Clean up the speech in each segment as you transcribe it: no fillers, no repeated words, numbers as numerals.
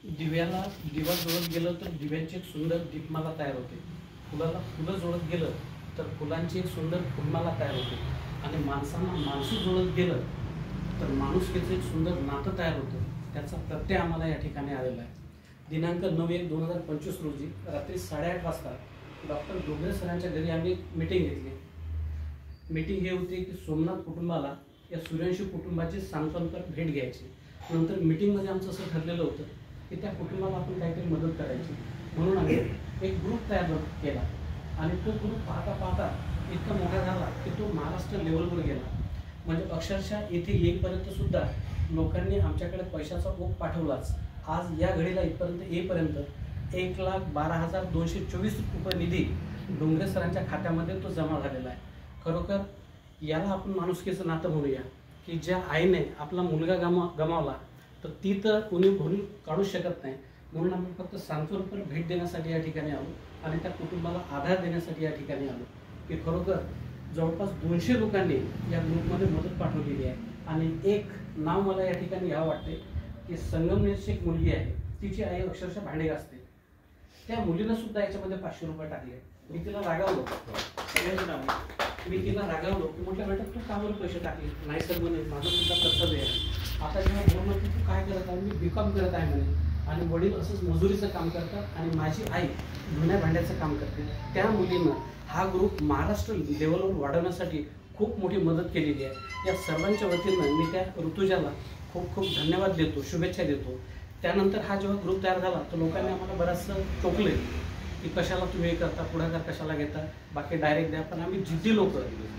दिव्याला दिवा जोडत गेलं तर दिव्यांची एक सुंदर दीपमाला तयार होते. फुलाला फुलं जोडत गेलं तर फुलांची एक सुंदर फुलमाला तयार होते. आणि माणसांना माणसं जोडत गेलं तर माणुसकीचं एक सुंदर नातं तयार होतं. त्याचा प्रत्यय आम्हाला या ठिकाणी आलेला आहे. दिनांक 9/1/2025 रोजी रात्री 8:30 वाजता डॉक्टर डोंगरे सरांच्या घरी आम्ही मीटिंग घेतली. मीटिंग हे होती की सोमनाथ कुटुंबाला या सूर्यवंशी कुटुंबाची सांत्वनपर भेट घ्यायची. नंतर मीटिंगमध्ये आमचं असं ठरलेलं होतं की त्या कुटुंबाला आपण काहीतरी मदत करायची. म्हणून आम्ही एक ग्रुप तयार केला आणि तो ग्रुप पाहता पाहता इतका मोठा झाला की तो महाराष्ट्र लेवलवर गेला. म्हणजे अक्षरशः इथे येईपर्यंत सुद्धा लोकांनी आमच्याकडे पैशाचा ओघ पाठवलाच. आज या घडीला इथपर्यंत येईपर्यंत 1,12,224 रुपये निधी डोंगरे सरांच्या खात्यामध्ये तो जमा झालेला आहे. खरोखर याला आपण माणुसकीचं नातं म्हणूया की ज्या आईने आपला मुलगा गमावला तर ती तर कोणी भरून काढू शकत नाही. म्हणून आम्ही फक्त सांत्वनपर भेट देण्यासाठी या ठिकाणी आलो आणि त्या कुटुंबाला आधार देण्यासाठी या ठिकाणी आलो. की खरोखर जवळपास 200 लोकांनी या ग्रुपमध्ये मदत पाठवलेली आहे. आणि एक नाव मला या ठिकाणी घ्यावं वाटते की संगमनेरची एक मुलगी आहे, तिची आई अक्षरशः भांडे घासते. त्या मुलीनं सुद्धा याच्यामध्ये 500 रुपये टाकले. मी तिला रागावलो, मी तिला रागावलो की म्हटलं बेटा तू का बरं पैसे टाकले? नाही सर म्हणे, माझं सुद्धा कर्तव्य आहे. आता जेव्हा बोललो की तू काय करत आहे? मी B.Com करत आहे म्हणे. आणि वडील असंच मजुरीचं काम करतात आणि माझी आई धुण्या भांड्याचं काम करते. त्या मुलीनं हा ग्रुप महाराष्ट्र लेवलवर वाढवण्यासाठी खूप मोठी मदत केलेली आहे. या सर्वांच्या वतीनं मी त्या ऋतुजाला खूप खूप धन्यवाद देतो, शुभेच्छा देतो. त्यानंतर हा जेव्हा ग्रुप तयार झाला तर लोकांनी आम्हाला बरंचसं टोकले की कशाला तुम्ही हे करता, पुढाकार कशाला घेता, बाकी डायरेक्ट द्या. पण आम्ही जिद्दी लोक,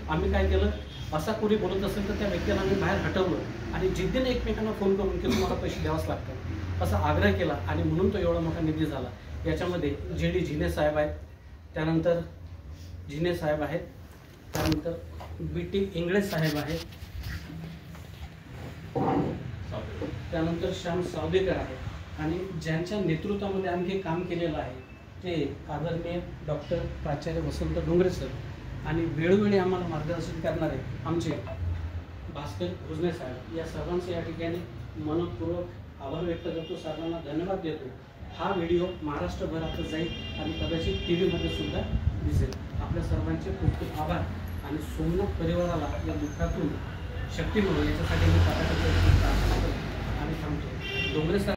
आम्ही काय केलं, असा कोणी बोलत असेल तर त्या व्यक्तीला आम्ही बाहेर हटवलं आणि जिद्दीने एकमेकांना फोन करून की तुम्हाला पैसे द्यावाच लागतात असा आग्रह केला. आणि म्हणून तो एवढा मोठा निधी झाला. याच्यामध्ये JD झिने साहेब आहेत, त्यानंतर झिने साहेब आहेत, त्यानंतर BT इंगळे साहेब आहेत, त्यानंतर श्याम सावदेकर आहेत. आणि ज्यांच्या नेतृत्वामध्ये आम्ही हे काम केलेलं आहे ते आदरणीय डॉक्टर प्राचार्य वसंत डोंगरे सर आणि वेळोवेळी आम्हाला मार्गदर्शन करणारे आमचे भास्कर भुजने साहेब. या सर्वांचे या ठिकाणी मनपूर्वक आभार व्यक्त करतो, सर्वांना धन्यवाद देतो. हा व्हिडिओ महाराष्ट्रभरात जाईल आणि कदाचित TV मध्ये सुद्धा दिसेल. आपल्या सर्वांचे खूप खूप आभार आणि सोमनाथ परिवाराला या दुःखातून शक्ती मिळो याच्यासाठी मी प्रार्थना करतो आणि थांबतो. डोंगरे सर